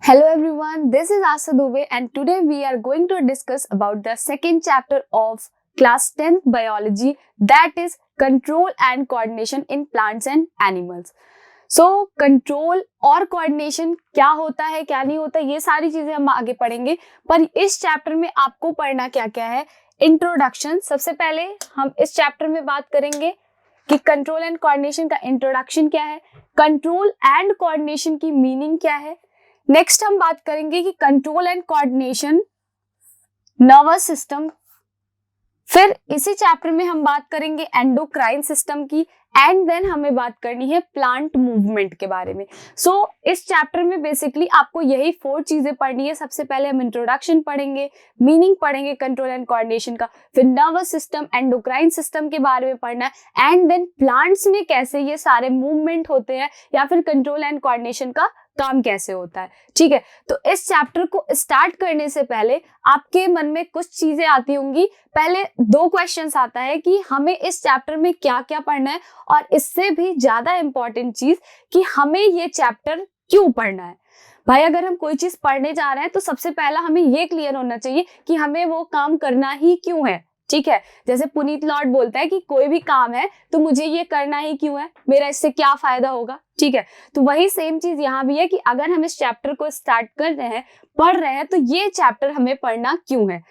Hello everyone, this is Asa Dubey and today we are going to discuss about the second chapter of class 10th biology, that is control and coordination in plants and animals. So control और coordination क्या होता है क्या नहीं होता ये सारी चीजें हम आगे पढ़ेंगे, पर इस चैप्टर में आपको पढ़ना क्या क्या है। इंट्रोडक्शन, सबसे पहले हम इस चैप्टर में बात करेंगे कि कंट्रोल एंड कोऑर्डिनेशन का इंट्रोडक्शन क्या है, कंट्रोल एंड कोऑर्डिनेशन की मीनिंग क्या है। नेक्स्ट हम बात करेंगे कि control and coordination nervous system, फिर इसी चैप्टर में हम बात करेंगे एंडोक्राइन सिस्टम की, एंड देन हमें बात करनी है प्लांट मूवमेंट के बारे में। सो इस चैप्टर में बेसिकली आपको यही 4 चीजें पढ़नी है। सबसे पहले हम इंट्रोडक्शन पढ़ेंगे, मीनिंग पढ़ेंगे कंट्रोल एंड कोऑर्डिनेशन का, फिर नर्वस सिस्टम एंडोक्राइन सिस्टम के बारे में पढ़ना है, एंड देन प्लांट्स में कैसे ये सारे मूवमेंट होते हैं या फिर कंट्रोल एंड कोऑर्डिनेशन का काम कैसे होता है। ठीक है, तो इस चैप्टर को स्टार्ट करने से पहले आपके मन में कुछ चीजें आती होंगी। पहले 2 क्वेश्चंस आता है कि हमें इस चैप्टर में क्या क्या पढ़ना है, और इससे भी ज्यादा इंपॉर्टेंट चीज कि हमें ये चैप्टर क्यों पढ़ना है। भाई अगर हम कोई चीज पढ़ने जा रहे हैं तो सबसे पहला हमें ये क्लियर होना चाहिए कि हमें वो काम करना ही क्यों है। ठीक है, जैसे पुनीत लॉर्ड बोलता है कि कोई भी काम है तो मुझे ये करना ही क्यों है, मेरा इससे क्या फायदा होगा। ठीक है, तो वही सेम चीज यहाँ भी है कि अगर हम इस चैप्टर को स्टार्ट कर रहे हैं, पढ़ रहे हैं, तो ये चैप्टर हमें पढ़ना क्यों है।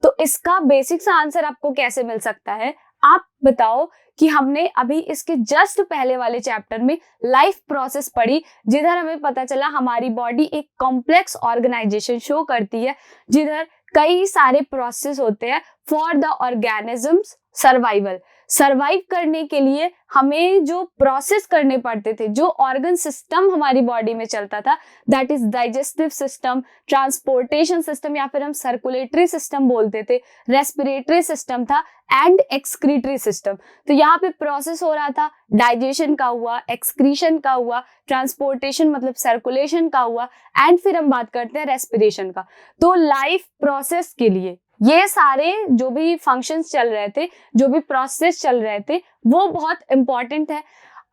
तो इसका बेसिक सा आंसर आपको कैसे मिल सकता है, आप बताओ कि हमने अभी इसके जस्ट पहले वाले चैप्टर में लाइफ प्रोसेस पढ़ी, जिधर हमें पता चला हमारी बॉडी एक कॉम्प्लेक्स ऑर्गेनाइजेशन शो करती है, जिधर कई सारे प्रोसेस होते हैं for the organisms survival. Survive करने के लिए हमें जो प्रोसेस करने पड़ते थे, जो ऑर्गन सिस्टम हमारी बॉडी में चलता था, that is digestive system, transportation system या फिर हम सर्कुलेटरी सिस्टम बोलते थे, रेस्पिरेटरी सिस्टम था, एंड एक्सक्रीटरी सिस्टम। तो यहाँ पे प्रोसेस हो रहा था, डाइजेशन का हुआ, एक्सक्रीशन का हुआ, ट्रांसपोर्टेशन मतलब सर्कुलेशन का हुआ, एंड फिर हम बात करते हैं रेस्पिरेशन का। तो लाइफ प्रोसेस के लिए ये सारे जो भी फंक्शंस चल रहे थे, जो भी प्रोसेस चल रहे थे, वो बहुत इंपॉर्टेंट है।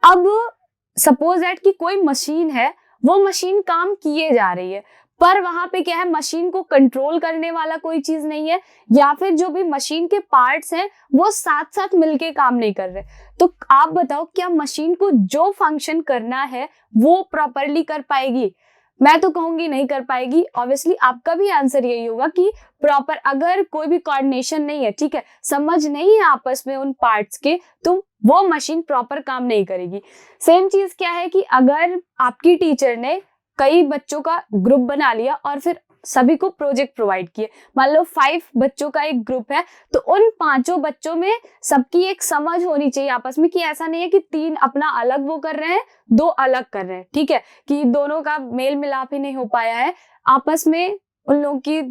अब सपोज दैट कि कोई मशीन है, वो मशीन काम किए जा रही है, पर वहां पे क्या है, मशीन को कंट्रोल करने वाला कोई चीज नहीं है, या फिर जो भी मशीन के पार्ट्स हैं वो साथ साथ मिलके काम नहीं कर रहे। तो आप बताओ क्या मशीन को जो फंक्शन करना है वो प्रॉपरली कर पाएगी? मैं तो कहूंगी नहीं कर पाएगी। ऑब्वियसली आपका भी आंसर यही होगा कि प्रॉपर अगर कोई भी कोऑर्डिनेशन नहीं है, ठीक है, समझ नहीं है आपस में उन पार्ट्स के, तो वो मशीन प्रॉपर काम नहीं करेगी। सेम चीज क्या है कि अगर आपकी टीचर ने कई बच्चों का ग्रुप बना लिया और फिर सभी को प्रोजेक्ट प्रोवाइड किए, मान लो 5 बच्चों का एक ग्रुप है, तो उन 5 बच्चों में सबकी एक समझ होनी चाहिए आपस में, कि ऐसा नहीं है कि 3 अपना अलग वो कर रहे हैं, 2 अलग कर रहे हैं। ठीक है, कि दोनों का मेल मिलाप ही नहीं हो पाया है, आपस में उन लोगों की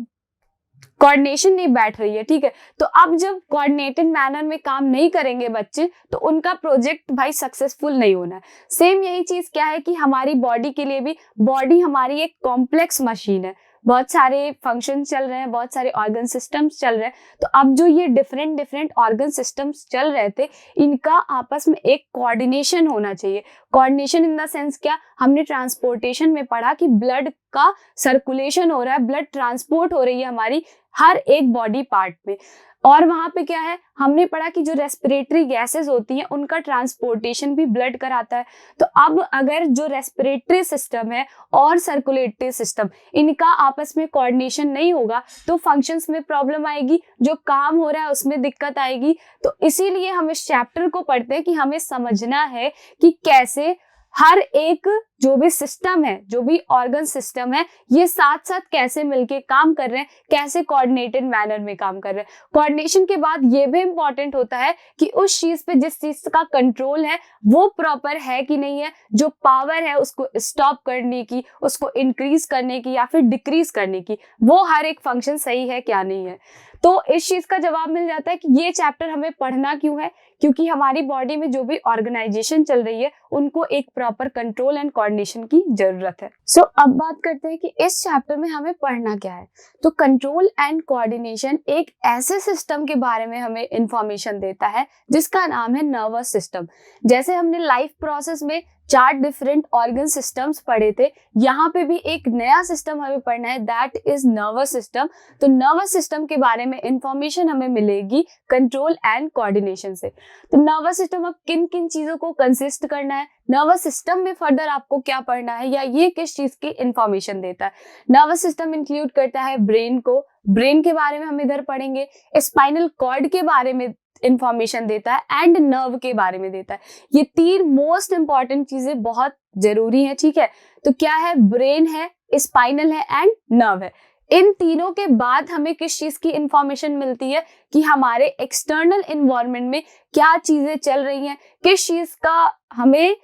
कोऑर्डिनेशन नहीं बैठ रही है। ठीक है, तो अब जब कोऑर्डिनेटेड मैनर में काम नहीं करेंगे बच्चे, तो उनका प्रोजेक्ट भाई सक्सेसफुल नहीं होना है। सेम यही चीज क्या है कि हमारी बॉडी के लिए भी, बॉडी हमारी एक कॉम्प्लेक्स मशीन है, बहुत सारे फंक्शन चल रहे हैं, बहुत सारे ऑर्गन सिस्टम्स चल रहे हैं। तो अब जो ये डिफरेंट ऑर्गन सिस्टम्स चल रहे थे, इनका आपस में एक कोऑर्डिनेशन होना चाहिए। कोऑर्डिनेशन इन द सेंस क्या, हमने ट्रांसपोर्टेशन में पढ़ा कि ब्लड का सर्कुलेशन हो रहा है, ब्लड ट्रांसपोर्ट हो रही है हमारी हर एक बॉडी पार्ट में। और वहां पे क्या है, हमने पढ़ा कि जो रेस्पिरेटरी गैसेस होती हैं उनका ट्रांसपोर्टेशन भी ब्लड कराता है। तो अब अगर जो रेस्पिरेटरी सिस्टम है और सर्कुलेटरी सिस्टम, इनका आपस में कोऑर्डिनेशन नहीं होगा, तो फंक्शंस में प्रॉब्लम आएगी, जो काम हो रहा है उसमें दिक्कत आएगी। तो इसीलिए हम इस चैप्टर को पढ़ते हैं कि हमें समझना है कि कैसे हर एक जो भी सिस्टम है, जो भी ऑर्गन सिस्टम है, ये साथ साथ कैसे मिलके काम कर रहे हैं, कैसे कोऑर्डिनेटेड मैनर में काम कर रहे हैं। कोऑर्डिनेशन के बाद ये भी इंपॉर्टेंट होता है कि उस चीज पे जिस चीज का कंट्रोल है वो प्रॉपर है कि नहीं है, जो पावर है उसको स्टॉप करने की, उसको इंक्रीज करने की या फिर डिक्रीज करने की, वो हर एक फंक्शन सही है क्या नहीं है। तो इस चीज का जवाब मिल जाता है कि ये चैप्टर हमें पढ़ना क्यों है, क्योंकि हमारी बॉडी में जो भी ऑर्गेनाइजेशन चल रही है उनको एक प्रॉपर कंट्रोल एंड कोऑर्डिनेशन की जरूरत है। सो अब बात करते हैं कि इस चैप्टर में हमें पढ़ना क्या है। तो कंट्रोल एंड कोऑर्डिनेशन एक ऐसे सिस्टम के बारे में हमें इंफॉर्मेशन देता है जिसका नाम है नर्वस सिस्टम। जैसे हमने लाइफ प्रोसेस में 4 डिफरेंट ऑर्गन सिस्टम्स पढ़े थे, यहाँ पे भी एक नया सिस्टम हमें पढ़ना है, दैट इज नर्वस सिस्टम। तो नर्वस सिस्टम के बारे में इंफॉर्मेशन हमें मिलेगी कंट्रोल एंड कोऑर्डिनेशन से। तो नर्वस सिस्टम अब किन किन चीजों को कंसिस्ट करना है, नर्वस सिस्टम में फर्दर आपको क्या पढ़ना है, या ये किस चीज की इंफॉर्मेशन देता है। नर्वस सिस्टम इंक्लूड करता है ब्रेन को, ब्रेन के बारे में हम इधर पढ़ेंगे, स्पाइनल कॉर्ड के बारे में इंफॉर्मेशन देता है एंड नर्व के बारे में देता है। ये 3 मोस्ट इंपॉर्टेंट चीजें बहुत जरूरी हैं, ठीक है। तो क्या है, ब्रेन है, स्पाइनल है एंड नर्व है। इन तीनों के बाद हमें किस चीज की इंफॉर्मेशन मिलती है कि हमारे एक्सटर्नल एनवायरनमेंट में क्या चीजें चल रही हैं, किस चीज का हमें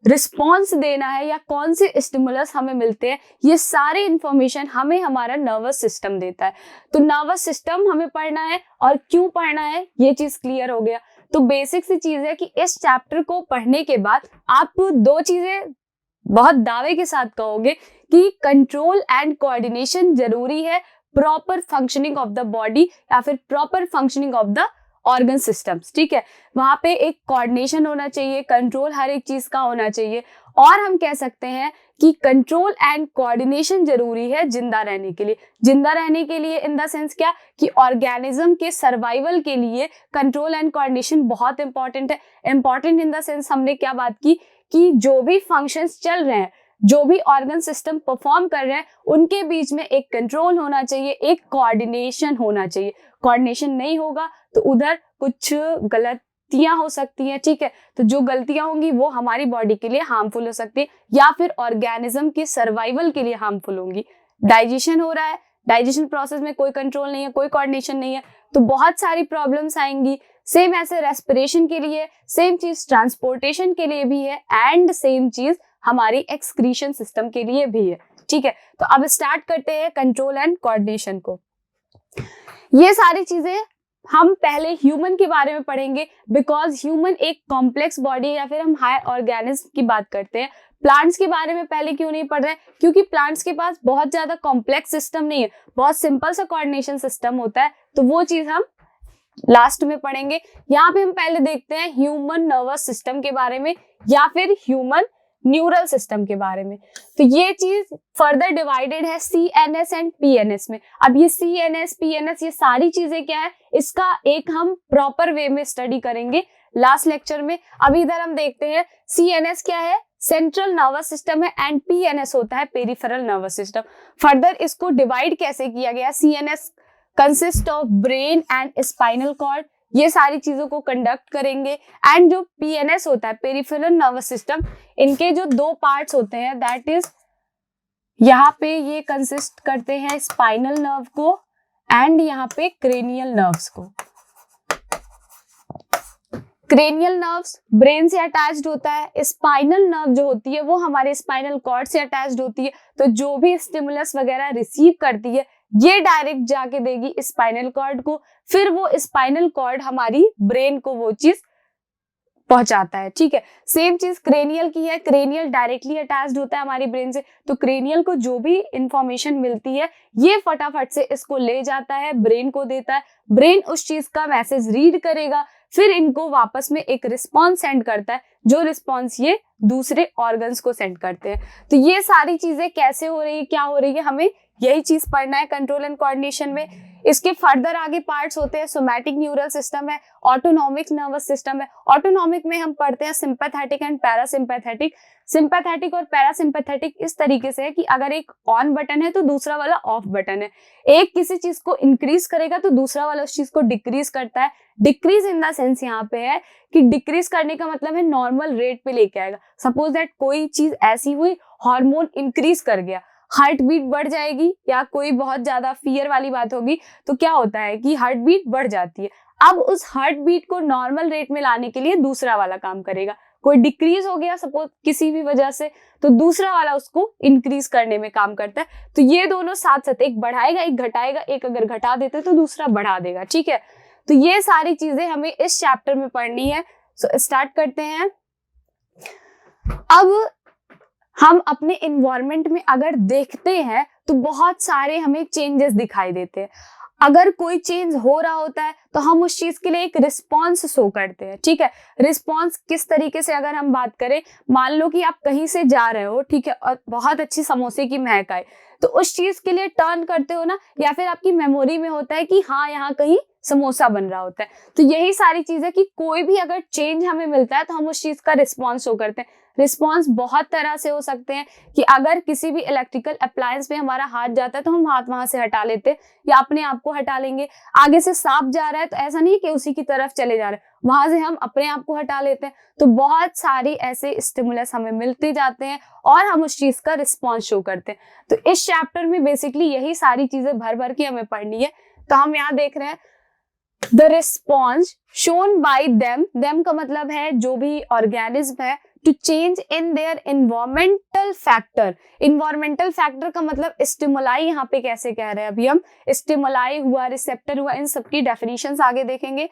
रिस्पॉन्स देना है या कौन से स्टिमुलस हमें मिलते हैं, ये सारे इंफॉर्मेशन हमें हमारा नर्वस सिस्टम देता है। तो नर्वस सिस्टम हमें पढ़ना है, और क्यों पढ़ना है ये चीज क्लियर हो गया। तो बेसिक सी चीज है कि इस चैप्टर को पढ़ने के बाद आप 2 चीजें बहुत दावे के साथ कहोगे कि कंट्रोल एंड कोऑर्डिनेशन जरूरी है proper functioning of the body या फिर proper functioning of the organ systems, ठीक है। वहां पे एक कोऑर्डिनेशन होना चाहिए, कंट्रोल हर एक चीज का होना चाहिए, और हम कह सकते हैं कि कंट्रोल एंड कोऑर्डिनेशन जरूरी है जिंदा रहने के लिए। जिंदा रहने के लिए इन द सेंस क्या कि ऑर्गेनिज्म के सर्वाइवल के लिए कंट्रोल एंड कोऑर्डिनेशन बहुत इंपॉर्टेंट है। इंपॉर्टेंट इन द सेंस हमने क्या बात की कि जो भी फंक्शंस चल रहे हैं, जो भी ऑर्गन सिस्टम परफॉर्म कर रहे हैं, उनके बीच में एक कंट्रोल होना चाहिए, एक कोऑर्डिनेशन होना चाहिए। कोऑर्डिनेशन नहीं होगा तो उधर कुछ गलतियां हो सकती हैं, ठीक है। तो जो गलतियां होंगी वो हमारी बॉडी के लिए हार्मफुल हो सकती है या फिर ऑर्गेनिज्म के सर्वाइवल के लिए हार्मफुल होंगी। डाइजेशन हो रहा है, डाइजेशन प्रोसेस में कोई कंट्रोल नहीं है, कोई कोऑर्डिनेशन नहीं है, तो बहुत सारी प्रॉब्लम्स आएंगी। सेम ऐसे रेस्पिरेशन के लिए, सेम चीज ट्रांसपोर्टेशन के लिए भी है, एंड सेम चीज हमारी एक्सक्रीशन सिस्टम के लिए भी है, ठीक है। तो अब स्टार्ट करते हैं कंट्रोल एंड कोऑर्डिनेशन को। ये सारी चीजें हम पहले ह्यूमन के बारे में पढ़ेंगे, बिकॉज ह्यूमन एक कॉम्प्लेक्स बॉडी है, या फिर हम हाई ऑर्गेनिज्म की बात करते हैं। प्लांट्स के बारे में पहले क्यों नहीं पढ़ रहे हैं, क्योंकि प्लांट्स के पास बहुत ज्यादा कॉम्प्लेक्स सिस्टम नहीं है, बहुत सिंपल सा कोऑर्डिनेशन सिस्टम होता है, तो वो चीज हम लास्ट में पढ़ेंगे। यहाँ पे हम पहले देखते हैं ह्यूमन नर्वस सिस्टम के बारे में या फिर ह्यूमन न्यूरल सिस्टम के बारे में। तो ये चीज फर्दर डिवाइडेड है CNS एंड PNS में। अब ये CNS PNS ये सारी चीजें क्या है, इसका एक हम प्रॉपर वे में स्टडी करेंगे लास्ट लेक्चर में। अभी इधर हम देखते हैं CNS क्या है, सेंट्रल नर्वस सिस्टम है, एंड PNS होता है पेरिफेरल नर्वस सिस्टम। फर्दर इसको डिवाइड कैसे किया गया, CNS consist of brain and spinal cord, ये सारी चीजों को कंडक्ट करेंगे। एंड जो PNS होता है पेरिफेरल नर्वस सिस्टम, इनके जो 2 पार्ट्स होते हैं, दैट इज यहाँ पे ये कंसिस्ट करते हैं स्पाइनल नर्व को एंड यहाँ पे क्रेनियल नर्व्स को। क्रेनियल नर्व्स ब्रेन से अटैच्ड होता है, स्पाइनल नर्व जो होती है वो हमारे स्पाइनल कॉर्ड से अटैच्ड होती है। तो जो भी स्टिमुलस वगैरह रिसीव करती है ये डायरेक्ट जाके देगी स्पाइनल कॉर्ड को, फिर वो स्पाइनल कॉर्ड हमारी ब्रेन को वो चीज पहुंचाता है, ठीक है। सेम चीज क्रेनियल की है, क्रेनियल डायरेक्टली अटैच्ड होता है हमारी ब्रेन से, तो क्रेनियल को जो भी इंफॉर्मेशन मिलती है ये फटाफट से इसको ले जाता है, ब्रेन को देता है, ब्रेन उस चीज का मैसेज रीड करेगा, फिर इनको वापस में एक रिस्पॉन्स सेंड करता है, जो रिस्पॉन्स ये दूसरे ऑर्गन्स को सेंड करते हैं। तो ये सारी चीजें कैसे हो रही है, क्या हो रही है, हमें यही चीज पढ़ना है कंट्रोल एंड कोऑर्डिनेशन में। इसके फर्दर आगे पार्ट्स होते हैं, सोमैटिक न्यूरल सिस्टम है, ऑटोनॉमिक नर्वस सिस्टम है। ऑटोनॉमिक में हम पढ़ते हैं सिंपैथेटिक एंड पैरासिम्पैथेटिक। सिंपैथेटिक और पैरासिम्पैथेटिक इस तरीके से है कि अगर एक ऑन बटन है तो दूसरा वाला ऑफ बटन है, एक किसी चीज को इंक्रीज करेगा तो दूसरा वाला उस चीज को डिक्रीज करता है। डिक्रीज इन द सेंस यहाँ पे है कि डिक्रीज करने का मतलब है नॉर्मल रेट पे लेके आएगा। सपोज दैट कोई चीज ऐसी हुई, हार्मोन इंक्रीज कर गया, हार्ट बीट बढ़ जाएगी, या कोई बहुत ज्यादा फियर वाली बात होगी तो क्या होता है कि हार्ट बीट बढ़ जाती है। अब उस हार्ट बीट को नॉर्मल रेट में लाने के लिए दूसरा वाला काम करेगा। कोई डिक्रीज हो गया सपोज किसी भी वजह से, तो दूसरा वाला उसको इंक्रीज करने में काम करता है। तो ये दोनों साथ साथ, एक बढ़ाएगा एक घटाएगा, एक अगर घटा देते तो दूसरा बढ़ा देगा, ठीक है। तो ये सारी चीजें हमें इस चैप्टर में पढ़नी है। सो स्टार्ट करते हैं। अब हम अपने एनवायरनमेंट में अगर देखते हैं तो बहुत सारे हमें चेंजेस दिखाई देते हैं। अगर कोई चेंज हो रहा होता है तो हम उस चीज के लिए एक रिस्पॉन्स शो करते हैं, ठीक है। रिस्पॉन्स किस तरीके से, अगर हम बात करें, मान लो कि आप कहीं से जा रहे हो, ठीक है, और बहुत अच्छी समोसे की महक आए, तो उस चीज के लिए टर्न करते हो ना, या फिर आपकी मेमोरी में होता है कि हाँ यहाँ कहीं समोसा बन रहा होता है। तो यही सारी चीजें कि कोई भी अगर चेंज हमें मिलता है तो हम उस चीज का रिस्पॉन्स शो करते हैं। रिस्पॉन्स बहुत तरह से हो सकते हैं कि अगर किसी भी इलेक्ट्रिकल अप्लायंस में हमारा हाथ जाता है तो हम हाथ वहां से हटा लेते हैं या अपने आप को हटा लेंगे। आगे से सांप जा रहा है तो ऐसा नहीं कि उसी की तरफ चले जा रहे हैं, वहां से हम अपने आप को हटा लेते हैं। तो बहुत सारी ऐसे स्टिमुलस हमें मिलते जाते हैं और हम उस चीज का रिस्पॉन्स शो करते हैं। तो इस चैप्टर में बेसिकली यही सारी चीजें भर भर के हमें पढ़नी है। तो हम यहाँ देख रहे हैं the response shown by them का मतलब है जो भी ऑर्गेनिज्म है, to change in their environmental factor. Environmental factor का मतलब स्टिमुलाई यहाँ पे कैसे कह रहे हैं, अभी हम स्टिमुलाई हुआ, रिसेप्टर हुआ, इन सबकी डेफिनेशंस आगे देखेंगे।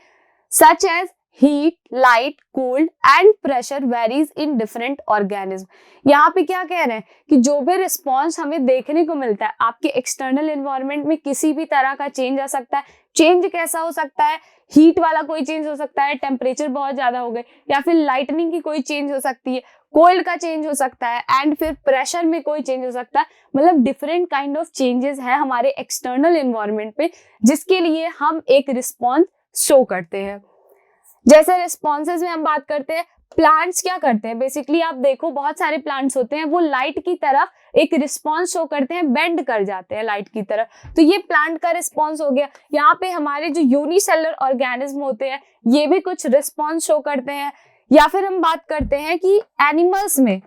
Such as heat, light, cold and pressure varies in different organism. यहाँ पे क्या कह रहे हैं कि जो भी रिस्पॉन्स हमें देखने को मिलता है, आपके एक्सटर्नल एनवायरनमेंट में किसी भी तरह का चेंज आ सकता है। चेंज कैसा हो सकता है, हीट वाला कोई चेंज हो सकता है, टेम्परेचर बहुत ज्यादा हो गए, या फिर लाइटनिंग की कोई चेंज हो सकती है, कोल्ड का चेंज हो सकता है, एंड फिर प्रेशर में कोई चेंज हो सकता है। मतलब डिफरेंट काइंड ऑफ चेंजेस है हमारे एक्सटर्नल एनवायरनमेंट पे, जिसके लिए हम एक रिस्पॉन्स शो करते हैं। जैसे रिस्पॉन्सेज में हम बात करते हैं, प्लांट्स क्या करते हैं, बेसिकली आप देखो बहुत सारे प्लांट्स होते हैं वो लाइट की तरफ एक रिस्पॉन्स शो करते हैं, बेंड कर जाते हैं लाइट की तरफ। तो ये प्लांट का रिस्पॉन्स हो गया। यहाँ पे हमारे जो यूनिसेलुलर ऑर्गेनिज्म होते हैं ये भी कुछ रिस्पॉन्स शो करते हैं। या फिर हम बात करते हैं कि एनिमल्स में,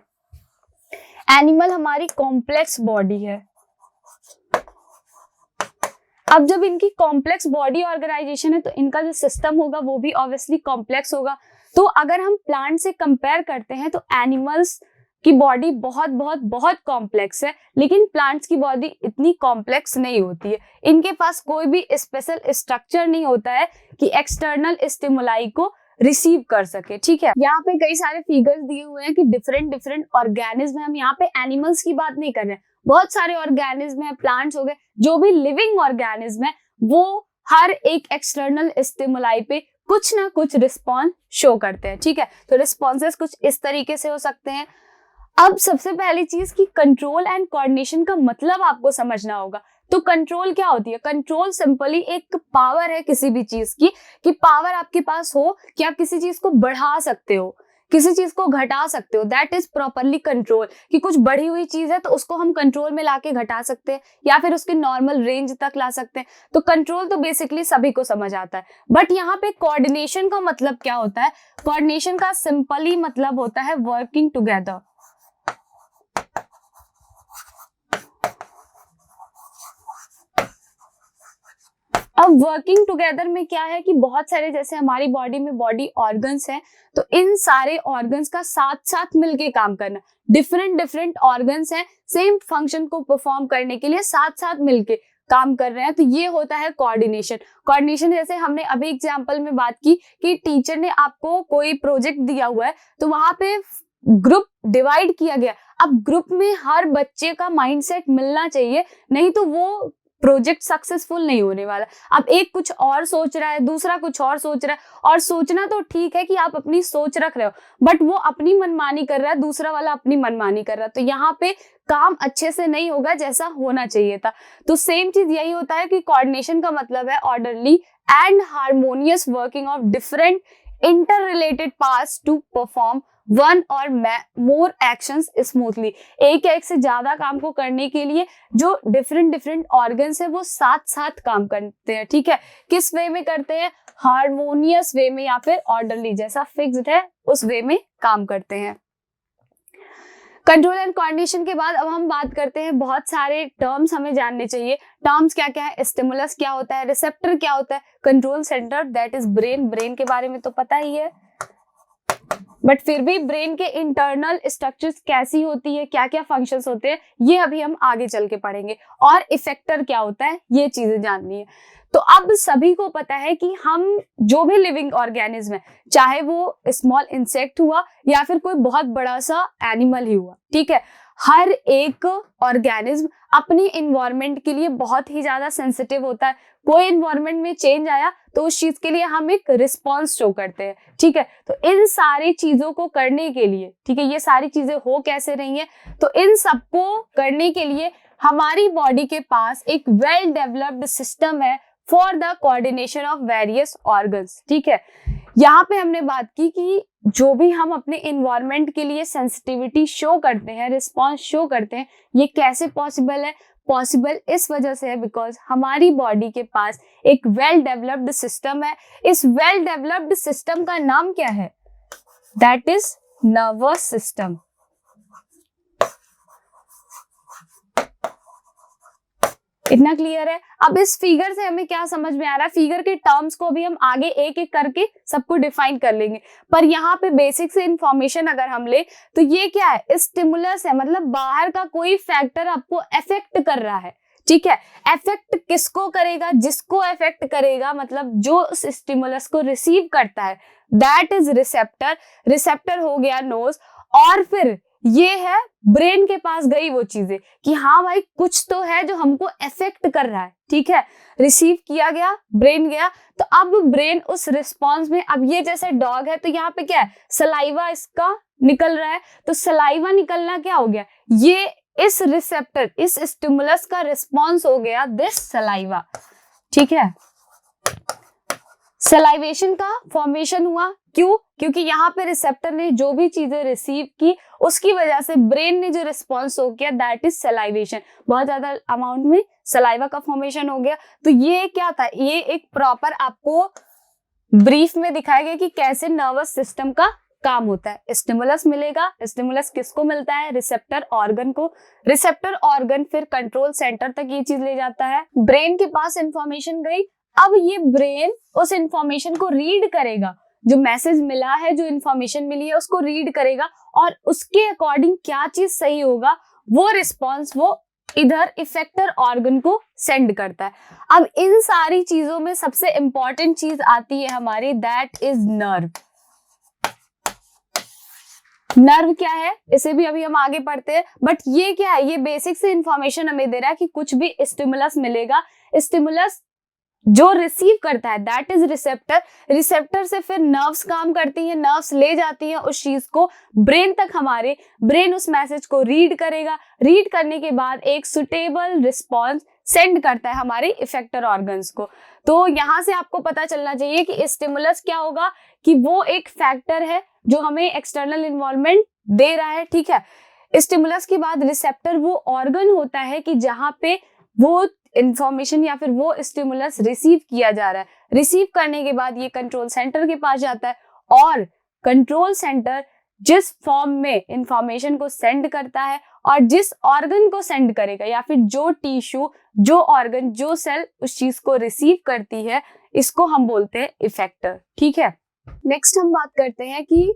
एनिमल हमारी कॉम्प्लेक्स बॉडी है। अब जब इनकी कॉम्प्लेक्स बॉडी ऑर्गेनाइजेशन है तो इनका जो सिस्टम होगा वो भी ऑब्वियसली कॉम्प्लेक्स होगा। तो अगर हम प्लांट से कंपेयर करते हैं तो एनिमल्स की बॉडी बहुत बहुत बहुत कॉम्प्लेक्स है, लेकिन प्लांट्स की बॉडी इतनी कॉम्प्लेक्स नहीं होती है। इनके पास कोई भी स्पेशल स्ट्रक्चर नहीं होता है कि एक्सटर्नल स्टिमुलाई को रिसीव कर सके, ठीक है। यहाँ पे कई सारे फिगर्स दिए हुए हैं कि डिफरेंट डिफरेंट ऑर्गेनिज्म है। हम यहाँ पे एनिमल्स की बात नहीं कर रहे हैं, बहुत सारे ऑर्गेनिज्म है, प्लांट्स हो गए, जो भी लिविंग ऑर्गेनिज्म है वो हर एक एक्सटर्नल स्टिमुलाई पे कुछ ना कुछ रिस्पॉन्स शो करते हैं, ठीक है। तो रिस्पॉन्सेस कुछ इस तरीके से हो सकते हैं। अब सबसे पहली चीज कि कंट्रोल एंड कोऑर्डिनेशन का मतलब आपको समझना होगा। तो कंट्रोल क्या होती है, कंट्रोल सिंपली एक पावर है किसी भी चीज की, कि पावर आपके पास हो कि आप किसी चीज को बढ़ा सकते हो, किसी चीज को घटा सकते हो, दैट इज प्रॉपरली कंट्रोल। कि कुछ बढ़ी हुई चीज है तो उसको हम कंट्रोल में लाके घटा सकते हैं या फिर उसके नॉर्मल रेंज तक ला सकते हैं। तो कंट्रोल तो बेसिकली सभी को समझ आता है। बट यहाँ पे कोऑर्डिनेशन का मतलब क्या होता है, कोऑर्डिनेशन का सिंपली मतलब होता है वर्किंग टुगेदर। अब वर्किंग टुगेदर में क्या है कि बहुत सारे, जैसे हमारी बॉडी में बॉडी ऑर्गन्स हैं, तो इन सारे ऑर्गन्स का साथ साथ मिलके काम करना। डिफरेंट डिफरेंट ऑर्गन्स हैं, सेम फंक्शन को परफॉर्म करने के लिए साथ साथ मिलके काम कर रहे हैं, तो ये होता है कोऑर्डिनेशन। कोऑर्डिनेशन जैसे हमने अभी एग्जांपल में बात की कि टीचर ने आपको कोई प्रोजेक्ट दिया हुआ है तो वहां पे ग्रुप डिवाइड किया गया। अब ग्रुप में हर बच्चे का माइंडसेट मिलना चाहिए, नहीं तो वो प्रोजेक्ट सक्सेसफुल नहीं होने वाला। अब एक कुछ और सोच रहा है, दूसरा कुछ और सोच रहा है, और सोचना तो ठीक है कि आप अपनी सोच रख रहे हो, बट वो अपनी मनमानी कर रहा है, दूसरा वाला अपनी मनमानी कर रहा है, तो यहाँ पे काम अच्छे से नहीं होगा जैसा होना चाहिए था। तो सेम चीज यही होता है कि कोऑर्डिनेशन का मतलब है orderly and harmonious working of different inter related parts to perform one or more actions smoothly. एक या एक से ज्यादा काम को करने के लिए जो डिफरेंट डिफरेंट ऑर्गन्स है वो साथ साथ काम करते हैं, ठीक है। किस वे में करते हैं, हार्मोनियस वे में या फिर ऑर्डरली, जैसा फिक्स्ड है उस वे में काम करते हैं। कंट्रोल एंड कोऑर्डिनेशन के बाद अब हम बात करते हैं, बहुत सारे टर्म्स हमें जानने चाहिए। टर्म्स क्या क्या है, स्टिमुलस क्या होता है, रिसेप्टर क्या होता है, control centre that is brain, brain के बारे में तो पता ही है, बट फिर भी ब्रेन के इंटरनल स्ट्रक्चर्स कैसी होती है, क्या क्या फंक्शंस होते हैं, ये अभी हम आगे चल के पढ़ेंगे। और इफेक्टर क्या होता है, ये चीजें जाननी है। तो अब सभी को पता है कि हम जो भी लिविंग ऑर्गेनिज्म है, चाहे वो स्मॉल इंसेक्ट हुआ या फिर कोई बहुत बड़ा सा एनिमल ही हुआ, ठीक है, हर एक ऑर्गेनिज्म अपने इन्वायरमेंट के लिए बहुत ही ज्यादा सेंसिटिव होता है। कोई इन्वायरमेंट में चेंज आया तो उस चीज के लिए हम एक रिस्पॉन्स शो करते हैं, ठीक है। तो इन सारी चीजों को करने के लिए, ठीक है, ये सारी चीजें हो कैसे रही हैं, तो इन सबको करने के लिए हमारी बॉडी के पास एक वेल डेवलप्ड सिस्टम है for the coordination of various organs, ठीक है। यहाँ पे हमने बात की कि जो भी हम अपने इन्वायरमेंट के लिए सेंसिटिविटी शो करते हैं, रिस्पॉन्स शो करते हैं, ये कैसे पॉसिबल है? पॉसिबल इस वजह से है बिकॉज हमारी बॉडी के पास एक वेल डेवलप्ड सिस्टम है। इस वेल डेवलप्ड सिस्टम का नाम क्या है? That is nervous system. इतना क्लियर है? अब इस फिगर से हमें क्या समझ में आ रहा है? फिगर के टर्म्स को भी हम आगे एक एक करके सबको डिफाइन कर लेंगे, पर यहाँ पे बेसिक से इंफॉर्मेशन अगर हम ले तो ये क्या है? स्टिमुलस है, मतलब बाहर का कोई फैक्टर आपको अफेक्ट कर रहा है, ठीक है। अफेक्ट किसको करेगा? जिसको अफेक्ट करेगा, मतलब जो उस स्टिमुलस को रिसीव करता है, दैट इज रिसेप्टर। रिसेप्टर हो गया नोज, और फिर ये है ब्रेन के पास गई वो चीजें कि हाँ भाई कुछ तो है जो हमको अफेक्ट कर रहा है, ठीक है। रिसीव किया गया, ब्रेन गया, तो अब ब्रेन उस रिस्पॉन्स में, अब ये जैसे डॉग है तो यहाँ पे क्या है? सलाइवा इसका निकल रहा है, तो सलाइवा निकलना क्या हो गया? ये इस रिसेप्टर, इस स्टिमुलस का रिस्पॉन्स हो गया दिस सलाइवा, ठीक है। सलाइवेशन का फॉर्मेशन हुआ, क्यों? क्योंकि यहाँ पे रिसेप्टर ने जो भी चीजें रिसीव की उसकी वजह से ब्रेन ने जो रिस्पॉन्स हो गया दैट इज सलाइवेशन। बहुत ज्यादा अमाउंट में सलाइवा का फॉर्मेशन हो गया। तो ये क्या था? ये एक प्रॉपर आपको ब्रीफ में दिखाया गया कि कैसे नर्वस सिस्टम का काम होता है। स्टिमुलस मिलेगा, स्टिमुलस किसको मिलता है? रिसेप्टर ऑर्गन को। रिसेप्टर ऑर्गन फिर कंट्रोल सेंटर तक ये चीज ले जाता है, ब्रेन के पास इंफॉर्मेशन गई। अब ये ब्रेन उस इंफॉर्मेशन को रीड करेगा, जो मैसेज मिला है, जो इंफॉर्मेशन मिली है उसको रीड करेगा, और उसके अकॉर्डिंग क्या चीज सही होगा वो रिस्पॉन्स वो इधर इफेक्टर ऑर्गन को सेंड करता है। अब इन सारी चीजों में सबसे इंपॉर्टेंट चीज आती है हमारी, दैट इज नर्व। नर्व क्या है इसे भी अभी हम आगे पढ़ते हैं, बट ये क्या है? ये बेसिक से इंफॉर्मेशन हमें दे रहा है कि कुछ भी स्टिमुलस मिलेगा, स्टिमुलस जो रिसीव करता है दैट इज रिसेप्टर। रिसेप्टर से फिर नर्व्स काम करती हैं, नर्व्स ले जाती हैं उस चीज को ब्रेन तक, हमारे ब्रेन उस मैसेज को रीड करेगा, रीड करने के बाद एक सुटेबल रिस्पॉन्स सेंड करता है हमारे इफेक्टर ऑर्गन्स को। तो यहाँ से आपको पता चलना चाहिए कि स्टिमुलस क्या होगा, कि वो एक फैक्टर है जो हमें एक्सटर्नल इन्वॉल्वमेंट दे रहा है, ठीक है। स्टिमुलस के बाद रिसेप्टर वो ऑर्गन होता है कि जहां पे वो इंफॉर्मेशन या फिर वो स्टिमुलस रिसीव किया जा रहा है। रिसीव करने के बाद ये कंट्रोल सेंटर के पास जाता है, और कंट्रोल सेंटर जिस फॉर्म में इंफॉर्मेशन को सेंड करता है और जिस ऑर्गन को सेंड करेगा, या फिर जो टिश्यू, जो ऑर्गन, जो सेल उस चीज को रिसीव करती है, इसको हम बोलते हैं इफेक्टर, ठीक है। नेक्स्ट हम बात करते हैं कि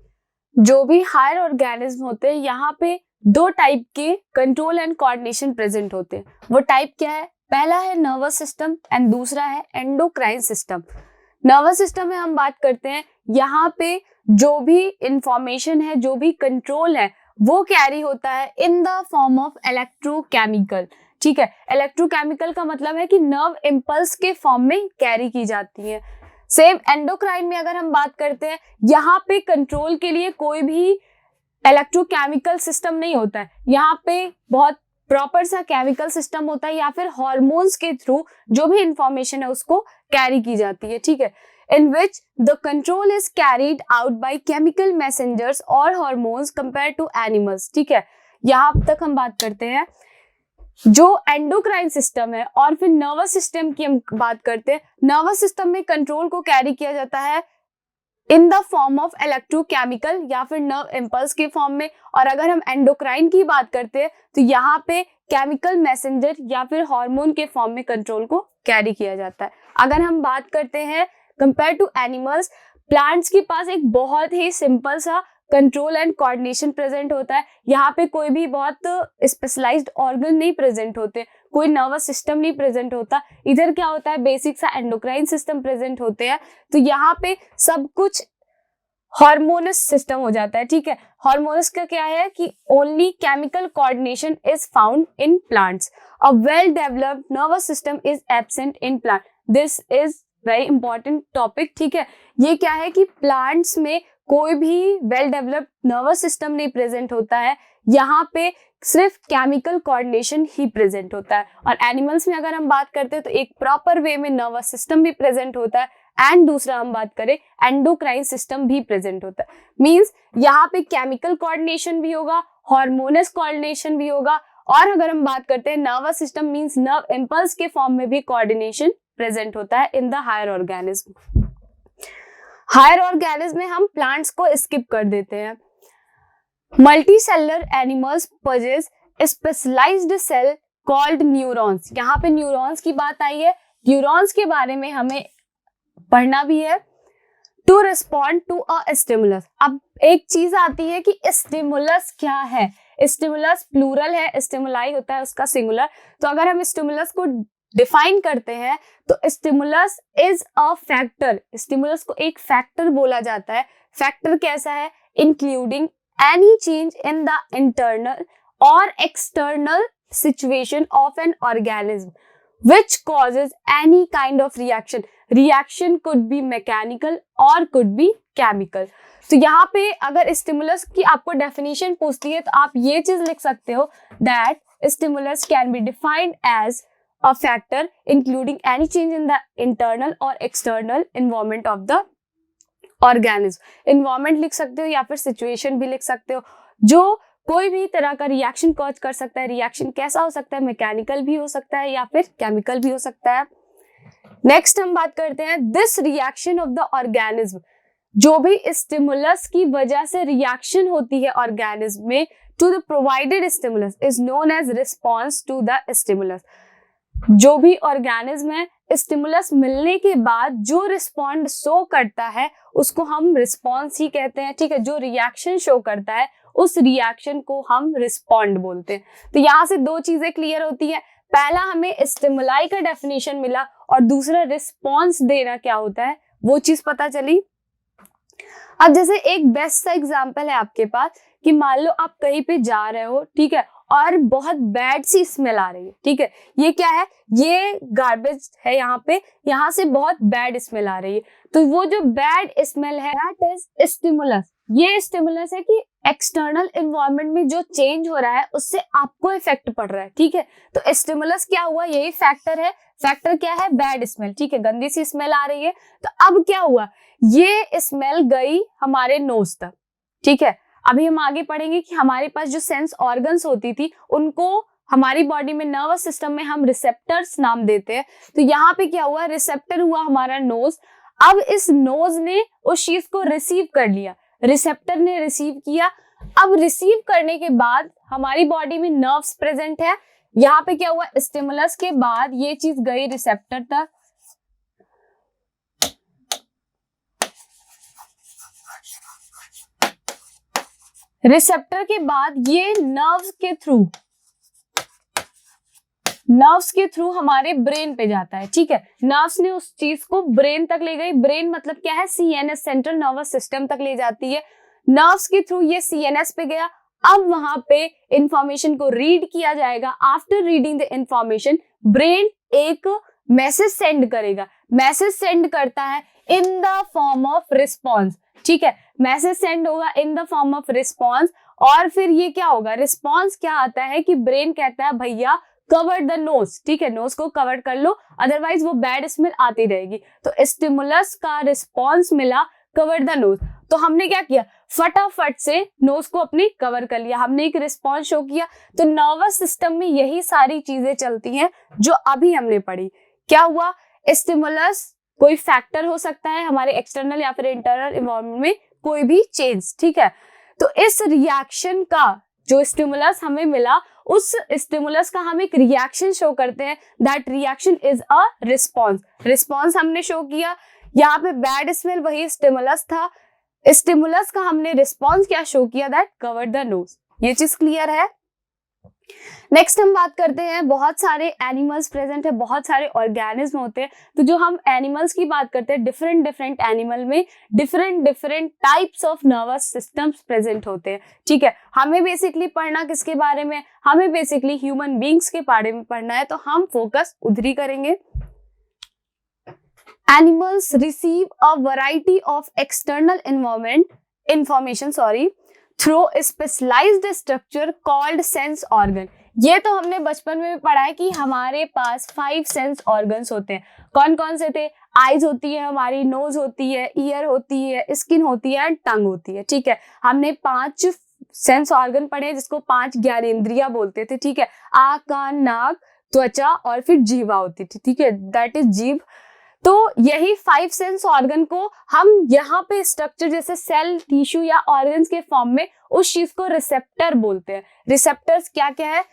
जो भी हायर ऑर्गेनिज्म होते हैं, यहाँ पे दो टाइप के कंट्रोल एंड कोऑर्डिनेशन प्रेजेंट होते हैं। वो टाइप क्या है? पहला है नर्वस सिस्टम एंड दूसरा है एंडोक्राइन सिस्टम। नर्वस सिस्टम में हम बात करते हैं, यहाँ पे जो भी इंफॉर्मेशन है, जो भी कंट्रोल है, वो कैरी होता है in the form of electrochemical, ठीक है। इलेक्ट्रोकेमिकल का मतलब है कि नर्व इम्पल्स के फॉर्म में कैरी की जाती है। सेम एंडोक्राइन में अगर हम बात करते हैं, यहाँ पे कंट्रोल के लिए कोई भी इलेक्ट्रोकेमिकल सिस्टम नहीं होता है, यहाँ पे बहुत प्रॉपर सा केमिकल सिस्टम होता है, या फिर हॉर्मोन्स के थ्रू जो भी इंफॉर्मेशन है उसको कैरी की जाती है, ठीक है। In which the control is carried out by chemical messengers और हॉर्मोन्स कंपेयर टू एनिमल्स, ठीक है। यहाँ तक हम बात करते हैं। जो एंडोक्राइन सिस्टम है और फिर नर्वस सिस्टम की हम बात करते हैं, नर्वस सिस्टम में कंट्रोल को कैरी किया जाता है in the form of electrochemical या फिर नर्व इम्पल्स के फॉर्म में, और अगर हम एंडोक्राइन की बात करते हैं तो यहाँ पे केमिकल मैसेंजर या फिर हार्मोन के फॉर्म में कंट्रोल को कैरी किया जाता है। अगर हम बात करते हैं कंपेयर टू एनिमल्स, प्लांट्स के पास एक बहुत ही सिंपल सा कंट्रोल एंड कोऑर्डिनेशन प्रेजेंट होता है। यहाँ पे कोई भी बहुत स्पेशलाइज्ड ऑर्गन नहीं प्रेजेंट होते, कोई नर्वस सिस्टम नहीं प्रेजेंट होता। इधर क्या होता है? बेसिक सा एंडोक्राइन सिस्टम प्रेजेंट होते हैं। तो यहाँ पे सब कुछ हार्मोनस सिस्टम हो जाता है, ठीक है। हार्मोनस का क्या है कि only chemical coordination is found in plants, a well developed nervous system is absent in plant. This is very important topic, ठीक है। ये क्या है कि प्लांट्स में कोई भी वेल डेवलप्ड नर्वस सिस्टम नहीं प्रेजेंट होता है, यहाँ पे सिर्फ केमिकल कोऑर्डिनेशन ही प्रेजेंट होता है। और एनिमल्स में अगर हम बात करते हैं तो एक प्रॉपर वे में नर्वस सिस्टम भी प्रेजेंट होता है, एंड दूसरा हम बात करें एंडोक्राइन सिस्टम भी प्रेजेंट होता है। मींस यहाँ पे केमिकल कोऑर्डिनेशन भी होगा, हार्मोनस कोऑर्डिनेशन भी होगा, और अगर हम बात करते हैं nervous system means nerve impulse के फॉर्म में भी कोऑर्डिनेशन प्रेजेंट होता है in the higher organism. Higher organism में हम प्लांट्स को स्किप कर देते हैं। Multicellular animals possess specialised cell called neurons. यहाँ पे न्यूरॉन्स की बात आई है, न्यूरॉन्स के बारे में हमें पढ़ना भी है। To respond to a stimulus. अब एक चीज आती है कि स्टिमुलस क्या है। स्टिमुलस प्लूरल है, स्टिमुलाई होता है उसका सिंगुलर। तो अगर हम स्टिमुलस को डिफाइन करते हैं तो stimulus is a factor. Stimulus को एक फैक्टर बोला जाता है। फैक्टर कैसा है? Including any change in the internal और external situation of an organism which causes any kind of reaction. Reaction could be mechanical or could be chemical. तो यहाँ पे अगर स्टिमुलस की आपको डेफिनेशन पूछती है तो आप ये चीज लिख सकते हो that stimulus can be defined as a factor including any change in the internal or external environment of the organism. environment लिख सकते हो या फिर situation भी लिख सकते हो, जो कोई भी तरह का रिएक्शन कॉज कर सकता है। रिएक्शन कैसा हो सकता है? मैकेनिकल भी हो सकता है या फिर केमिकल भी हो सकता है। नेक्स्ट हम बात करते हैं this reaction of the organism. जो भी स्टिमुलस की वजह से रिएक्शन होती है ऑर्गेनिज्म में to the provided stimulus is known as response to the stimulus. जो भी ऑर्गेनिज्म है स्टिमुलस मिलने के बाद जो रिस्पॉन्ड शो करता है उसको हम रिस्पॉन्स ही कहते हैं, ठीक है। जो रिएक्शन शो करता है उस रिएक्शन को हम रिस्पॉन्ड बोलते हैं। तो यहाँ से दो चीजें क्लियर होती है। पहला हमें स्टिमुलाई का डेफिनेशन मिला और दूसरा रिस्पॉन्स देना क्या होता है वो चीज पता चली। अब जैसे एक बेस्ट सा एग्जांपल है आपके पास कि मान लो आप कहीं पे जा रहे हो, ठीक है, और बहुत बैड सी स्मेल आ रही है, ठीक है। ये क्या है? ये गार्बेज है, यहाँ से बहुत बैड स्मेल आ रही है। तो वो जो बैड स्मेल है दैट इज स्टिमुलस। ये स्टिमुलस है कि एक्सटर्नल एनवायरनमेंट में जो चेंज हो रहा है उससे आपको इफेक्ट पड़ रहा है, ठीक है। तो स्टिमुलस क्या हुआ? यही फैक्टर है। फैक्टर क्या है? बैड स्मेल, ठीक है, गंदी सी स्मेल आ रही है। तो अब क्या हुआ? ये स्मेल गई हमारे नोज तक, ठीक है। अभी हम आगे पढ़ेंगे कि हमारे पास जो सेंस ऑर्गन्स होती थी उनको हमारी बॉडी में नर्वस सिस्टम में हम रिसेप्टर्स नाम देते हैं। तो यहाँ पे क्या हुआ? रिसेप्टर हुआ हमारा नोज। अब इस नोज ने उस चीज को रिसीव कर लिया, रिसेप्टर ने रिसीव किया। अब रिसीव करने के बाद हमारी बॉडी में नर्व्स प्रेजेंट है। यहाँ पे क्या हुआ? स्टिमुलस के बाद ये चीज गई रिसेप्टर तक। रिसेप्टर के बाद ये नर्व्स के थ्रू हमारे ब्रेन पे जाता है, ठीक है। नर्व्स ने उस चीज को ब्रेन तक ले गई। ब्रेन मतलब क्या है? सीएनएस, सेंट्रल नर्वस सिस्टम तक ले जाती है। नर्व्स के थ्रू ये सीएनएस पे गया। अब वहां पे इंफॉर्मेशन को रीड किया जाएगा। After reading the information brain एक मैसेज सेंड करेगा। मैसेज सेंड करता है in the form of response, ठीक है। मैसेज सेंड होगा in the form of response. और फिर ये क्या होगा? रिस्पॉन्स क्या आता है कि ब्रेन कहता है भैया कवर द नोज, ठीक है, नोज को कवर कर लो, अदरवाइज वो बैड स्मेल आती रहेगी। तो स्टिमुलस का रिस्पॉन्स मिला, कवर द नोज। तो हमने क्या किया? फटाफट से नोज को अपने कवर कर लिया, हमने एक रिस्पॉन्स शो किया। तो नर्वस सिस्टम में यही सारी चीजें चलती हैं जो अभी हमने पढ़ी। क्या हुआ? स्टिमुलस कोई फैक्टर हो सकता है हमारे एक्सटर्नल या फिर इंटरनल एनवायरनमेंट में कोई भी चेंज, ठीक है। तो इस रिएक्शन का जो स्टिमुलस हमें मिला उस स्टिमुलस का हम एक रिएक्शन शो करते हैं। That reaction is a response. Response हमने शो किया। यहाँ पे बैड स्मेल वही स्टिमुलस था। स्टिमुलस का हमने रिस्पॉन्स क्या शो किया? That cover the nose. ये चीज क्लियर है? नेक्स्ट हम बात करते हैं, बहुत सारे एनिमल्स प्रेजेंट है, बहुत सारे ऑर्गेनिज्म होते हैं। तो जो हम एनिमल्स की बात करते हैं, डिफरेंट डिफरेंट एनिमल में different different types of nervous systems present होते हैं। ठीक है, हमें बेसिकली पढ़ना किसके बारे में, हमें बेसिकली ह्यूमन बींग्स के बारे में पढ़ना है, तो हम फोकस उधर ही करेंगे। Animals receive a variety of external information through specialised structure called sense organ. ये तो हमने बचपन में भी पढ़ा है कि हमारे पास 5 सेंस ऑर्गन्स होते हैं। कौन कौन से थे? आईज होती है हमारी, नोज होती है, ईयर होती है, स्किन होती है एंड टंग होती है। ठीक है, हमने 5 सेंस ऑर्गन पढ़े जिसको 5 ज्ञानेंद्रियां बोलते थे। ठीक है, आँख, कान, नाक, त्वचा और फिर जीवा होती थी। ठीक है, दैट इज जीभ। तो यही 5 सेंस ऑर्गन को हम यहाँ पे स्ट्रक्चर जैसे सेल, टिश्यू या ऑर्गन्स के फॉर्म में उस चीज को रिसेप्टर बोलते हैं। रिसेप्टर्स क्या क्या है?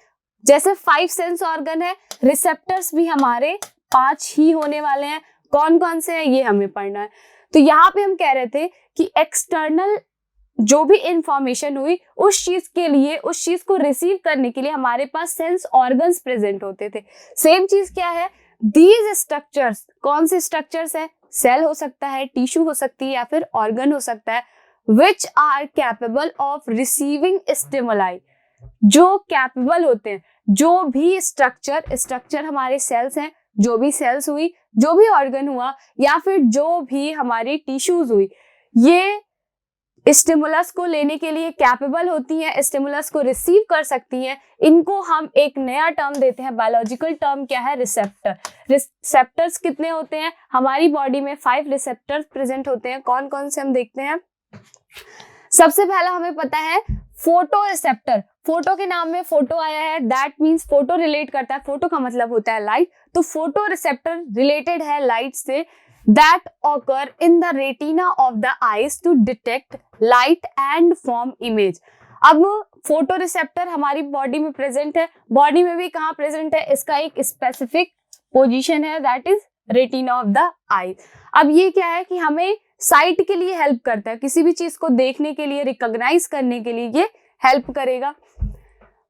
जैसे 5 सेंस ऑर्गन है, रिसेप्टर्स भी हमारे 5 ही होने वाले हैं। कौन कौन से हैं ये हमें पढ़ना है। तो यहाँ पे हम कह रहे थे कि एक्सटर्नल जो भी इंफॉर्मेशन हुई उस चीज के लिए, उस चीज को रिसीव करने के लिए हमारे पास सेंस ऑर्गन्स प्रेजेंट होते थे। सेम चीज क्या है? दीज स्ट्रक्चर्स, कौन से स्ट्रक्चर्स है? सेल हो सकता है, टिश्यू हो सकती है या फिर ऑर्गन हो सकता है, which are capable of receiving stimuli, जो कैपेबल होते हैं, जो भी स्ट्रक्चर हमारे सेल्स हैं, जो भी सेल्स हुई, जो भी ऑर्गन हुआ या फिर जो भी हमारी टिश्यूज हुई, ये स्टिमुलस को लेने के लिए कैपेबल होती हैं, स्टिमुलस को रिसीव कर सकती हैं। इनको हम एक नया टर्म देते हैं, बायोलॉजिकल टर्म क्या है? रिसेप्टर। रिसेप्टर्स कितने होते हैं? हमारी बॉडी में 5 रिसेप्टर्स प्रेजेंट होते हैं। कौन कौन से हम देखते हैं। सबसे पहला हमें पता है फोटो रिसेप्टर। फोटो के नाम में फोटो आया है, दैट मीन्स फोटो रिलेट करता है, फोटो का मतलब होता है लाइट, तो फोटो रिसेप्टर रिलेटेड है लाइट से। that occur in the retina of the eyes to detect light and form image। अब फोटो रिसेप्टर हमारी बॉडी में प्रेजेंट है, बॉडी में भी कहाँ प्रेजेंट है? इसका एक स्पेसिफिक पोजीशन है, that is retina of the eye. अब ये क्या है कि हमें साइट के लिए हेल्प करता है, किसी भी चीज को देखने के लिए, रिकॉग्नाइज करने के लिए ये हेल्प करेगा।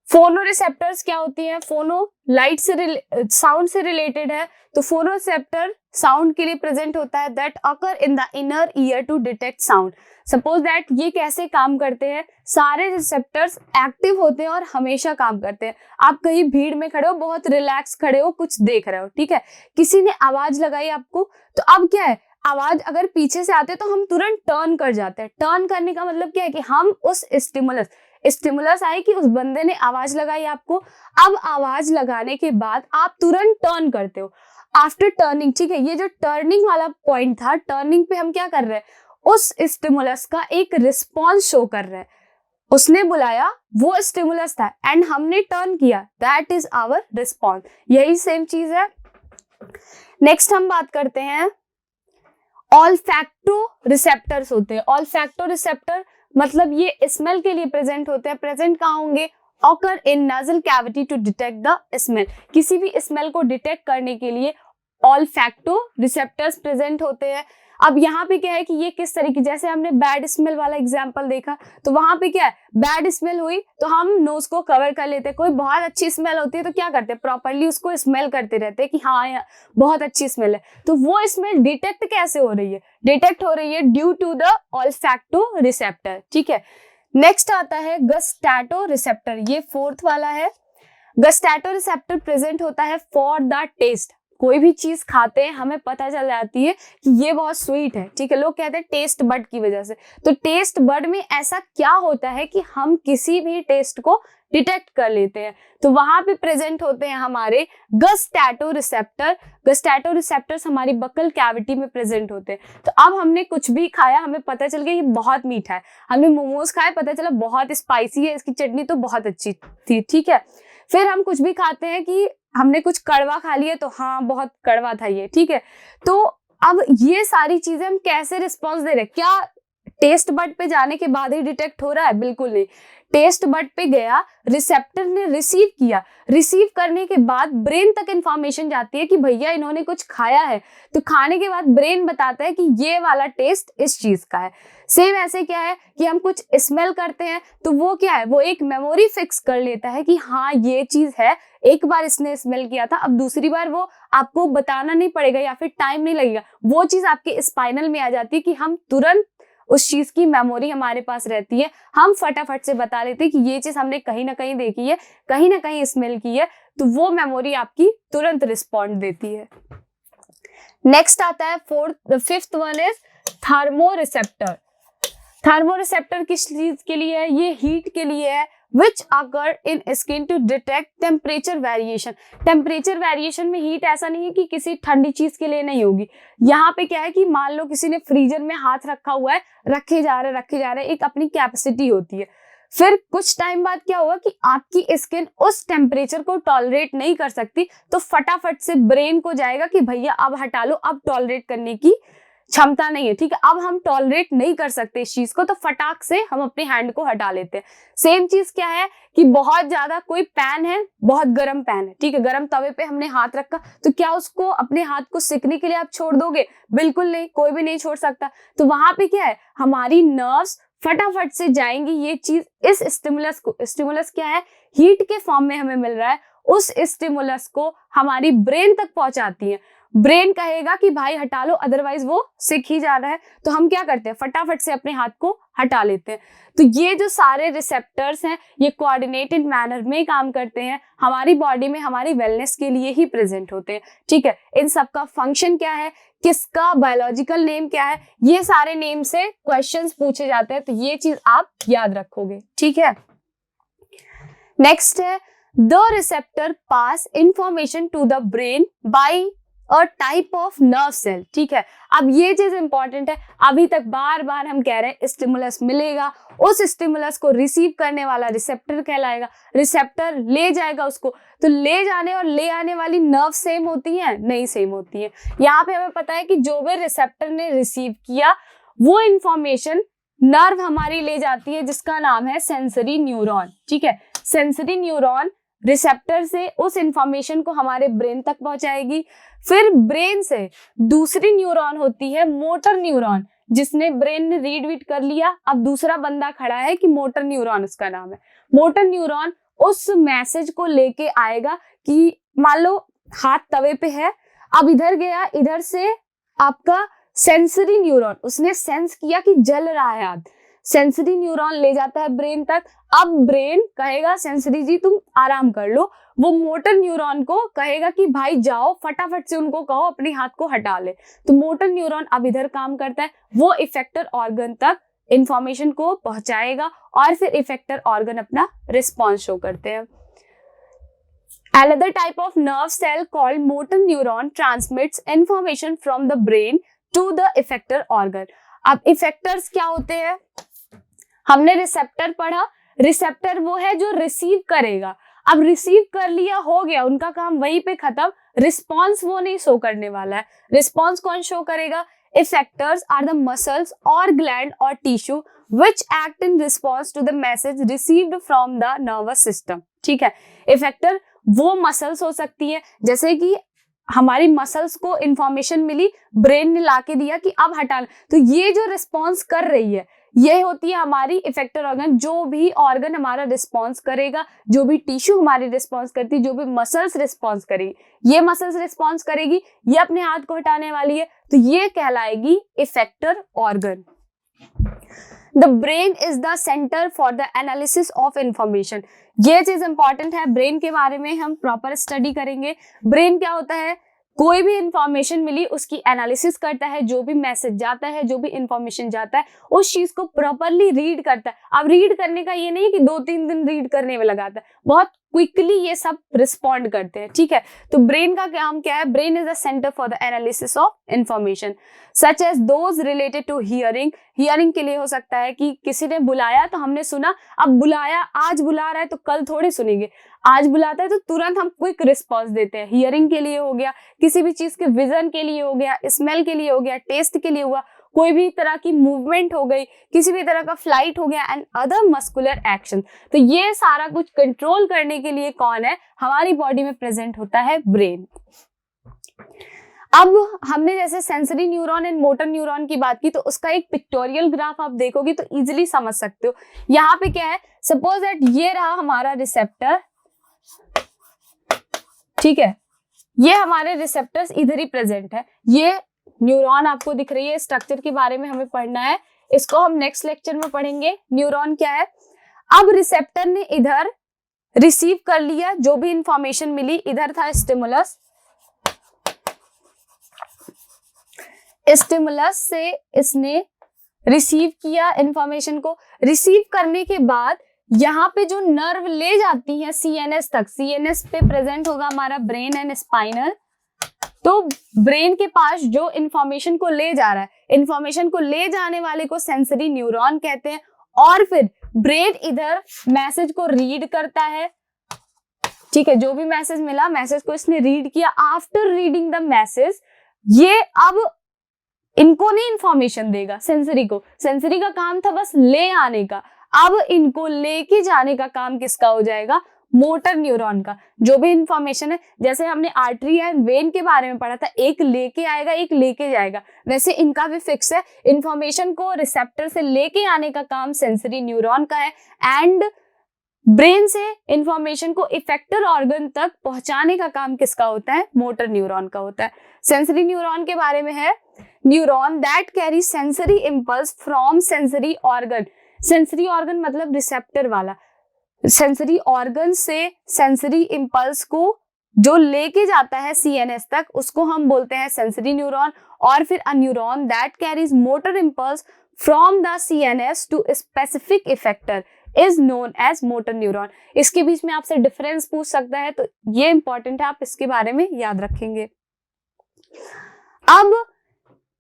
फोनो रिसेप्टर्स क्या होती है? फोनो लाइट से साउंड से रिलेटेड है, तो फोनो रिसेप्टर साउंड के लिए प्रेजेंट होता है, that occur in the inner ear to detect sound. Suppose that ये कैसे काम करते हैं? सारे रिसेप्टर्स एक्टिव होते हैं और हमेशा काम करते हैं। आप कहीं भीड़ में खड़े हो, बहुत रिलैक्स खड़े हो, कुछ देख रहे हो, ठीक है, किसी ने आवाज लगाई आपको, तो अब क्या है, आवाज अगर पीछे से आते तो हम तुरंत टर्न कर जाते हैं। टर्न करने का मतलब क्या है कि हम उस स्टिमुलस आई कि उस बंदे ने आवाज लगाई आपको, अब आवाज लगाने के बाद आप तुरंत टर्न करते हो आफ्टर टर्निंग। ठीक है, ये जो टर्निंग वाला पॉइंट था, टर्निंग पे हम क्या कर रहे हैं? उस स्टिमुलस का एक रिस्पॉन्स शो कर रहे हैं। उसने बुलाया, वो स्टिमुलस था एंड हमने टर्न किया, दैट इज आवर रिस्पॉन्स। यही सेम चीज है। नेक्स्ट हम बात करते हैं ऑल्फैक्टो रिसेप्टर्स होते हैं। ऑल्फैक्टो रिसेप्टर मतलब ये स्मेल के लिए प्रेजेंट होते हैं। प्रेजेंट कहाँ होंगे? Occur in nasal cavity to detect the smell. किसी भी स्मेल को डिटेक्ट करने के लिए ऑल्फैक्टो रिसेप्टर्स प्रेजेंट होते हैं। अब यहाँ पे क्या है कि ये किस तरीके, जैसे हमने बैड स्मेल वाला एग्जांपल देखा, तो वहां पे क्या है, बैड स्मेल हुई तो हम नोज को कवर कर लेते हैं। कोई बहुत अच्छी स्मेल होती है तो क्या करते हैं, प्रॉपरली उसको स्मेल करते रहते हैं कि हाँ बहुत अच्छी स्मेल है। तो वो स्मेल डिटेक्ट कैसे हो रही है? डिटेक्ट हो रही है ड्यू टू द ऑल्फैक्टो रिसेप्टर। ठीक है, नेक्स्ट आता है गस्टैटो रिसेप्टर, ये 4th वाला है। गस्टैटो रिसेप्टर प्रेजेंट होता है फॉर द टेस्ट। कोई भी चीज खाते हैं हमें पता चल जाती है कि ये बहुत स्वीट है, ठीक है, लोग कहते हैं टेस्ट बड की वजह से। तो टेस्ट बड में ऐसा क्या होता है कि हम किसी भी टेस्ट को डिटेक्ट कर लेते हैं, तो वहां पे प्रेजेंट होते हैं हमारे गस्टैटो रिसेप्टर। गस्टैटो रिसेप्टर्स हमारी बकल कैविटी में प्रेजेंट होते हैं। तो अब हमने कुछ भी खाया, हमें पता चल गया ये बहुत मीठा है। हमने मोमोज खाए, पता चला बहुत स्पाइसी है, इसकी चटनी तो बहुत अच्छी थी, ठीक है। फिर हम कुछ भी खाते हैं कि हमने कुछ कड़वा खा लिया तो हाँ बहुत कड़वा था ये, ठीक है। तो अब ये सारी चीजें हम कैसे रिस्पॉन्स दे रहे हैं? क्या टेस्ट बड पे जाने के बाद ही डिटेक्ट हो रहा है? बिल्कुल नहीं। टेस्ट बड पे गया, रिसेप्टर ने रिसीव किया, रिसीव करने के बाद ब्रेन तक इंफॉर्मेशन जाती है कि भैया इन्होंने कुछ खाया है, तो खाने के बाद ब्रेन बताता है कि ये वाला टेस्ट इस चीज का है। सेम ऐसे क्या है कि हम कुछ स्मेल करते हैं तो वो क्या है, वो एक मेमोरी फिक्स कर लेता है कि हाँ ये चीज है, एक बार इसने स्मेल किया था, अब दूसरी बार वो आपको बताना नहीं पड़ेगा या फिर टाइम नहीं लगेगा, वो चीज आपके स्पाइनल में आ जाती है कि हम तुरंत उस चीज की मेमोरी हमारे पास रहती है, हम फटाफट से बता लेते हैं कि ये चीज हमने कहीं ना कहीं देखी है, कहीं ना कहीं स्मेल की है, तो वो मेमोरी आपकी तुरंत रिस्पॉन्ड देती है। नेक्स्ट आता है फिफ्थ वन इज थर्मोरिसेप्टर। थर्मोरिसेप्टर किस चीज के लिए है, ये हीट के लिए है, which occur in skin to detect temperature variation। Temperature variation में हीट ऐसा नहीं है कि किसी ठंडी चीज के लिए नहीं होगी, यहाँ पे क्या है कि मान लो किसी ने फ्रीजर में हाथ रखा हुआ है, रखे जा रहे एक अपनी कैपेसिटी होती है, फिर कुछ टाइम बाद क्या होगा कि आपकी स्किन उस टेम्परेचर को टॉलरेट नहीं कर सकती, तो फटाफट से ब्रेन को जाएगा कि भैया अब हटा लो, अब टॉलरेट करने की क्षमता नहीं है, ठीक है, अब हम टॉलरेट नहीं कर सकते इस चीज को, तो फटाक से हम अपने हैंड को हटा लेते हैं। सेम चीज क्या है कि बहुत ज्यादा कोई पैन है, बहुत गर्म पैन है, ठीक है, गर्म तवे पे हमने हाथ रखा, तो क्या उसको अपने हाथ को सिकने के लिए आप छोड़ दोगे? बिल्कुल नहीं, कोई भी नहीं छोड़ सकता। तो वहां पे क्या है, हमारी नर्व्स फटाफट से जाएंगी ये चीज इस स्टिमुलस को, स्टिमुलस क्या है, हीट के फॉर्म में हमें मिल रहा है, उस स्टिमुलस को हमारी ब्रेन तक पहुंचाती है। ब्रेन कहेगा कि भाई हटा लो, अदरवाइज वो सिक ही जा रहा है, तो हम क्या करते हैं, फटाफट से अपने हाथ को हटा लेते हैं। तो ये जो सारे रिसेप्टर्स हैं ये कोऑर्डिनेटेड मैनर में काम करते हैं, हमारी बॉडी में हमारी वेलनेस के लिए ही प्रेजेंट होते हैं, ठीक है। इन सब का फंक्शन क्या है, किसका बायोलॉजिकल नेम क्या है, ये सारे नेम से क्वेश्चंस पूछे जाते हैं, तो ये चीज आप याद रखोगे, ठीक है। नेक्स्ट है the receptor pass information to the brain by or type of nerve cell, ठीक है। अब ये चीज इंपॉर्टेंट है, अभी तक बार बार हम कह रहे हैं स्टिमुलस मिलेगा, उस स्टिमुलस को रिसीव करने वाला रिसेप्टर कहलाएगा, रिसेप्टर ले जाएगा उसको, तो ले जाने और ले आने वाली नर्व सेम होती है? नहीं सेम होती है। यहाँ पे हमें पता है कि जो भी रिसेप्टर ने रिसीव किया वो इंफॉर्मेशन नर्व हमारी ले जाती है जिसका नाम है सेंसरी न्यूरॉन, ठीक है। सेंसरी न्यूरॉन रिसेप्टर से उस इंफॉर्मेशन को हमारे ब्रेन तक पहुंचाएगी, फिर ब्रेन से दूसरी न्यूरॉन होती है मोटर न्यूरॉन, जिसने ब्रेन ने रीड वीड कर लिया, अब दूसरा बंदा खड़ा है कि मोटर न्यूरॉन उसका नाम है। मोटर न्यूरॉन उस मैसेज को लेके आएगा कि मान लो हाथ तवे पे है, अब इधर गया, इधर से आपका सेंसरी न्यूरॉन, उसने सेंस किया कि जल रहा है हाथ, सेंसरी न्यूरॉन ले जाता है ब्रेन तक, अब ब्रेन कहेगा सेंसरी जी तुम आराम कर लो, वो मोटर न्यूरॉन को कहेगा कि भाई जाओ फटाफट से उनको कहो अपने हाथ को हटा ले, तो मोटर न्यूरॉन अब इधर काम करता है, वो इफेक्टर ऑर्गन तक इंफॉर्मेशन को पहुंचाएगा और फिर इफेक्टर ऑर्गन अपना रिस्पॉन्स शो करते हैं। Another type of nerve cell called motor neuron transmits information from the brain to the effector organ। अब इफेक्टर्स क्या होते हैं, हमने रिसेप्टर पढ़ा, रिसेप्टर वो है जो रिसीव करेगा, अब रिसीव कर लिया हो गया, उनका काम वहीं पे खत्म, रिस्पॉन्स वो नहीं शो करने वाला है। रिस्पॉन्स कौन शो करेगा? इफेक्टर्स आर द मसल्स और ग्लैंड और tissue which act in response to the message received from the nervous system, ठीक है। इफेक्टर वो मसल्स हो सकती है, जैसे कि हमारी मसल्स को इंफॉर्मेशन मिली, ब्रेन ने लाके दिया कि अब हटाना, तो ये जो रिस्पॉन्स कर रही है ये होती है हमारी इफेक्टर ऑर्गन। जो भी ऑर्गन हमारा रिस्पॉन्स करेगा, जो भी टिश्यू हमारी रिस्पॉन्स करती है, जो भी मसल्स रिस्पॉन्स करेगी, ये मसल्स रिस्पॉन्स करेगी, ये अपने हाथ को हटाने वाली है, तो ये कहलाएगी effector organ. The brain is the center for the analysis of information। ये चीज इंपॉर्टेंट है, ब्रेन के बारे में हम प्रॉपर स्टडी करेंगे। ब्रेन क्या होता है, कोई भी इंफॉर्मेशन मिली उसकी एनालिसिस करता है, जो भी मैसेज जाता है, जो भी इंफॉर्मेशन जाता है, उस चीज को प्रॉपरली रीड करता है। अब रीड करने का ये नहीं कि 2-3 दिन रीड करने में लगाता है, बहुत क्विकली ये सब रिस्पॉन्ड करते हैं, ठीक है। तो ब्रेन का काम क्या है, brain is the centre for the analysis of information such as those related to hearing. Hearing के लिए हो सकता है कि किसी ने बुलाया तो हमने सुना, अब बुलाया, आज बुला रहा है तो कल थोड़ी सुनेंगे, आज बुलाता है तो तुरंत हम क्विक रिस्पॉन्स देते हैं। हियरिंग के लिए हो गया, किसी भी चीज के विजन के लिए हो गया, स्मेल के लिए हो गया, टेस्ट के लिए हुआ, कोई भी तरह की मूवमेंट हो गई, किसी भी तरह का फ्लाइट हो गया एंड अदर मस्कुलर एक्शन। तो ये सारा कुछ कंट्रोल करने के लिए कौन है, हमारी बॉडी में प्रेजेंट होता है ब्रेन। अब हमने जैसे sensory neuron and motor neuron की बात की, तो उसका एक पिक्टोरियल ग्राफ आप देखोगे तो इजीली समझ सकते हो। यहाँ पे क्या है, सपोज दैट ये रहा हमारा रिसेप्टर, ठीक है, ये हमारे रिसेप्टर्स इधर ही प्रेजेंट है, ये न्यूरॉन आपको दिख रही है, स्ट्रक्चर के बारे में हमें पढ़ना है, इसको हम नेक्स्ट लेक्चर में पढ़ेंगे न्यूरॉन क्या है। अब रिसेप्टर ने इधर रिसीव कर लिया जो भी इंफॉर्मेशन मिली, इधर था स्टिमुलस, स्टिमुलस से इसने रिसीव किया इंफॉर्मेशन को, रिसीव करने के बाद यहाँ पे जो नर्व ले जाती है सीएनएस तक, सीएनएस पे प्रेजेंट होगा हमारा ब्रेन एंड स्पाइनल, तो ब्रेन के पास जो इंफॉर्मेशन को ले जा रहा है, इंफॉर्मेशन को ले जाने वाले को सेंसरी न्यूरॉन कहते हैं, और फिर ब्रेन इधर मैसेज को रीड करता है, ठीक है, जो भी मैसेज मिला, मैसेज को इसने रीड किया, आफ्टर रीडिंग द मैसेज ये अब इनको नहीं इंफॉर्मेशन देगा सेंसरी को, सेंसरी का काम था बस ले आने का, अब इनको लेके जाने का काम किसका हो जाएगा, मोटर न्यूरॉन का। जो भी इंफॉर्मेशन है, जैसे हमने आर्टरी एंड वेन के बारे में पढ़ा था, एक लेके आएगा एक लेके जाएगा, वैसे इनका भी फिक्स है, इंफॉर्मेशन को रिसेप्टर से लेके आने का काम सेंसरी न्यूरॉन का है एंड ब्रेन से इंफॉर्मेशन को इफेक्टर ऑर्गन तक पहुंचाने का काम किसका होता है, मोटर न्यूरॉन का होता है। सेंसरी न्यूरॉन के बारे में है, neuron that carry sensory impulse from sensory organ, sensory organ मतलब रिसेप्टर वाला, सेंसरी ऑर्गन से सेंसरी इंपल्स को जो लेके जाता है सीएनएस तक, उसको हम बोलते हैं सेंसरी न्यूरॉन। और फिर a neuron that carries motor impulse from the CNS to specific effector is known as motor neuron. इसके बीच में आपसे डिफरेंस पूछ सकता है, तो ये इंपॉर्टेंट है, आप इसके बारे में याद रखेंगे। अब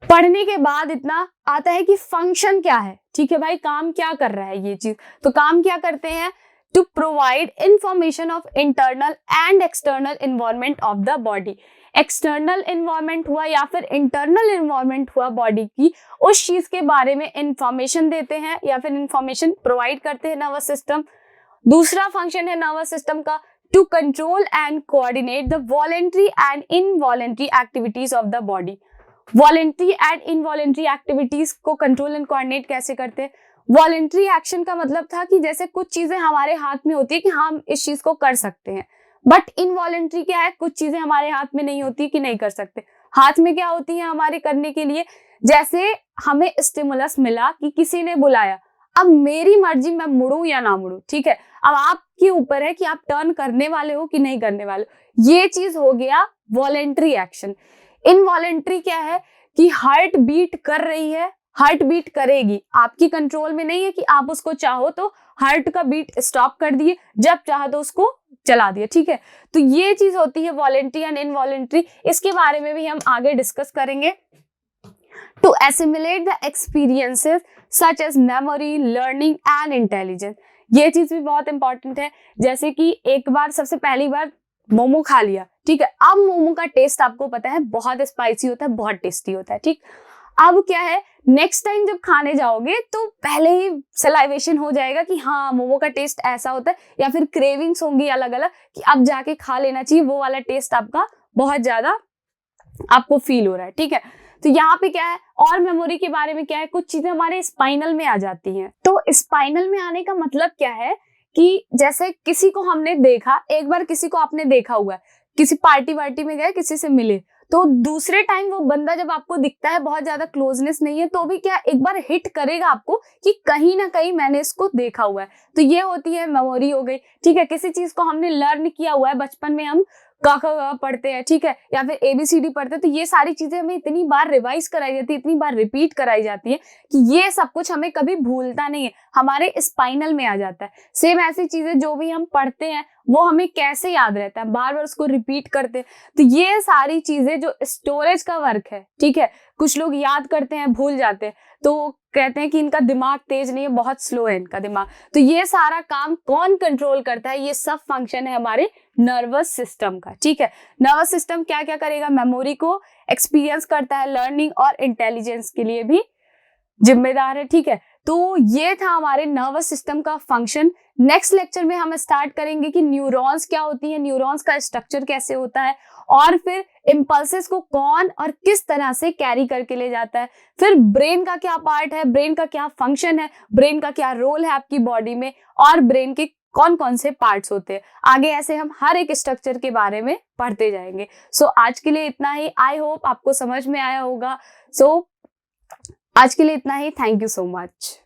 पढ़ने के बाद इतना आता है कि फंक्शन क्या है, ठीक है भाई, काम क्या कर रहा है ये चीज, तो काम क्या करते हैं, to provide information of internal and external environment of the body. External environment हुआ या फिर इंटरनल इन्वायरमेंट हुआ बॉडी की, उस चीज के बारे में इंफॉर्मेशन देते हैं या फिर इंफॉर्मेशन प्रोवाइड करते हैं नर्वस सिस्टम। दूसरा फंक्शन है नर्वस सिस्टम का, to control and coordinate the voluntary and involuntary activities of the body. Voluntary and involuntary activities को कंट्रोल एंड कोऑर्डिनेट कैसे करते हैं। वॉलेंट्री एक्शन का मतलब था कि जैसे कुछ चीजें हमारे हाथ में होती है कि हम इस चीज को कर सकते हैं, बट इनवॉलेंट्री क्या है, कुछ चीजें हमारे हाथ में नहीं होती कि नहीं कर सकते। हाथ में क्या होती है हमारे करने के लिए, जैसे हमें स्टिमुलस मिला कि किसी ने बुलाया, अब मेरी मर्जी मैं मुड़ूं या ना मुड़ूं, ठीक है, अब आपके ऊपर है कि आप टर्न करने वाले हो कि नहीं करने वाले हो, ये चीज हो गया वॉलेंट्री एक्शन। इनवॉलेंट्री क्या है कि हार्ट बीट कर रही है, हार्ट बीट करेगी, आपकी कंट्रोल में नहीं है कि आप उसको चाहो तो हार्ट का बीट स्टॉप कर दिए, जब चाहो तो उसको चला दिया, ठीक है, तो ये चीज होती है वॉलेंट्री एंड इनवॉलेंट्री। इसके बारे में भी हम आगे डिस्कस करेंगे। To assimilate the experiences such as memory, learning and intelligence, ये चीज भी बहुत इंपॉर्टेंट है। जैसे कि एक बार सबसे पहली बार मोमो खा लिया, ठीक है, अब मोमो का टेस्ट आपको पता है बहुत स्पाइसी होता है, बहुत टेस्टी होता है, ठीक, अब क्या है, नेक्स्ट टाइम जब खाने जाओगे तो पहले ही सलाइवेशन हो जाएगा कि हाँ मोमो का टेस्ट ऐसा होता है, या फिर क्रेविंग्स होंगी अलग अलग कि अब जाके खा लेना चाहिए, वो वाला टेस्ट आपका बहुत ज्यादा आपको फील हो रहा है, ठीक है। तो यहाँ पे क्या है, और मेमोरी के बारे में क्या है, कुछ चीजें हमारे स्पाइनल में आ जाती हैं। तो स्पाइनल में आने का मतलब क्या है कि जैसे किसी को हमने देखा, एक बार किसी को आपने देखा हुआ है, किसी पार्टी वार्टी में गए, किसी से मिले, तो दूसरे टाइम वो बंदा जब आपको दिखता है, बहुत ज्यादा क्लोजनेस नहीं है, तो भी क्या एक बार हिट करेगा आपको कि कहीं ना कहीं मैंने इसको देखा हुआ है, तो ये होती है मेमोरी हो गई, ठीक है। किसी चीज को हमने लर्न किया हुआ है, बचपन में हम क ख ग पढ़ते हैं, ठीक है, या फिर ABCD पढ़ते हैं, तो ये सारी चीजें हमें इतनी बार रिवाइज कराई जाती है, इतनी बार रिपीट कराई जाती है कि ये सब कुछ हमें कभी भूलता नहीं है, हमारे स्पाइनल में आ जाता है। सेम ऐसी चीजें जो भी हम पढ़ते हैं वो हमें कैसे याद रहता है, बार बार उसको रिपीट करते हैं, तो ये सारी चीजें जो स्टोरेज का वर्क है, ठीक है, कुछ लोग याद करते हैं भूल जाते हैं, तो कहते हैं कि इनका दिमाग तेज नहीं है, बहुत स्लो है इनका दिमाग, तो ये सारा काम कौन कंट्रोल करता है, ये सब फंक्शन है हमारे नर्वस सिस्टम का, ठीक है। नर्वस सिस्टम क्या क्या करेगा, मेमोरी को एक्सपीरियंस करता है, लर्निंग और इंटेलिजेंस के लिए भी जिम्मेदार है, ठीक है। तो ये था हमारे नर्वस सिस्टम का फंक्शन। नेक्स्ट लेक्चर में हम स्टार्ट करेंगे कि न्यूरॉन्स क्या होती है, न्यूरॉन्स का स्ट्रक्चर कैसे होता है, और फिर इम्पल्सेस को कौन और किस तरह से कैरी करके ले जाता है, फिर ब्रेन का क्या पार्ट है, ब्रेन का क्या फंक्शन है, ब्रेन का क्या रोल है आपकी बॉडी में, और ब्रेन के कौन कौन से पार्ट्स होते हैं। आगे ऐसे हम हर एक स्ट्रक्चर के बारे में पढ़ते जाएंगे। सो आज के लिए इतना ही। आई होप आपको समझ में आया होगा। सो आज के लिए इतना ही। Thank you so much.